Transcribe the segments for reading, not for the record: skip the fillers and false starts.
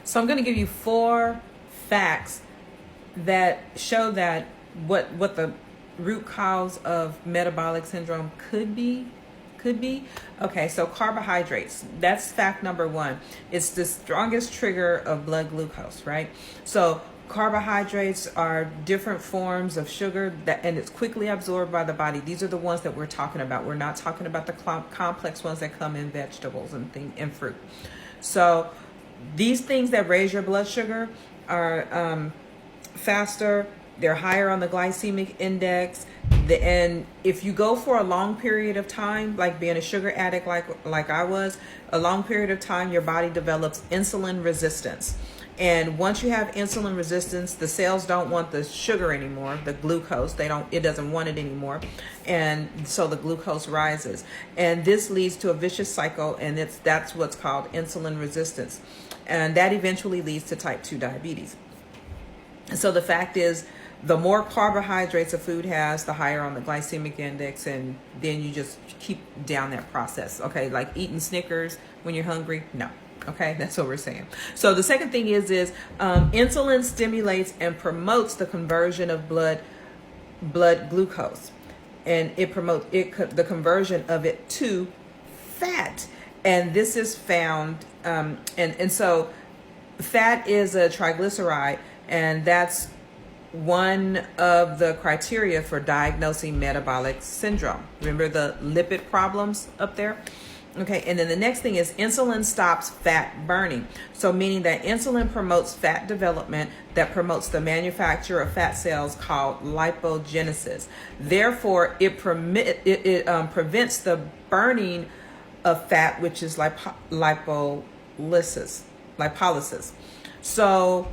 So I'm going to give you 4 facts that show that what the root cause of metabolic syndrome could be. Okay, so carbohydrates, that's fact number 1. It's the strongest trigger of blood glucose, right? So carbohydrates are different forms of sugar and it's quickly absorbed by the body. These are the ones that we're talking about. We're not talking about the complex ones that come in vegetables and fruit. So these things that raise your blood sugar are faster, they're higher on the glycemic index, and if you go for a long period of time, like being a sugar addict like I was, a long period of time, your body develops insulin resistance. And once you have insulin resistance, the cells don't want the sugar anymore, the glucose. It doesn't want it anymore. And so the glucose rises. And this leads to a vicious cycle, and that's what's called insulin resistance. And that eventually leads to type 2 diabetes. So the fact is, the more carbohydrates a food has, the higher on the glycemic index, and then you just keep down that process. Okay, like eating Snickers when you're hungry? No. Okay, that's what we're saying. So the second thing is insulin stimulates and promotes the conversion of blood glucose, and it promotes the conversion of it to fat. And this is found, and so fat is a triglyceride, and that's one of the criteria for diagnosing metabolic syndrome. Remember the lipid problems up there? Okay, and then the next thing is insulin stops fat burning. So meaning that insulin promotes fat development that promotes the manufacture of fat cells called lipogenesis. Therefore, it prevents the burning of fat, which is lipolysis. So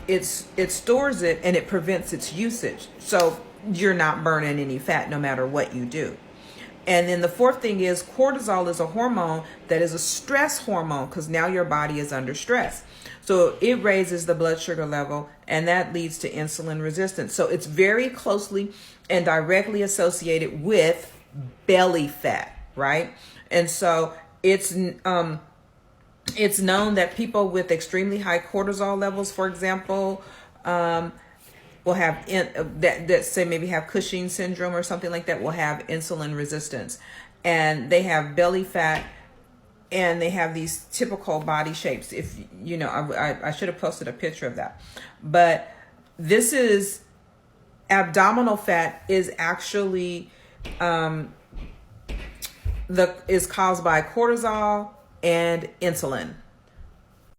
it stores it and it prevents its usage. So you're not burning any fat no matter what you do. And then the fourth thing is cortisol is a hormone that is a stress hormone, because now your body is under stress. So it raises the blood sugar level, and that leads to insulin resistance. So it's very closely and directly associated with belly fat, right? And so it's known that people with extremely high cortisol levels, for example, will have that say maybe have Cushing syndrome or something like that, will have insulin resistance, and they have belly fat, and they have these typical body shapes. If you know, I should have posted a picture of that, but this is abdominal fat is actually is caused by cortisol and insulin.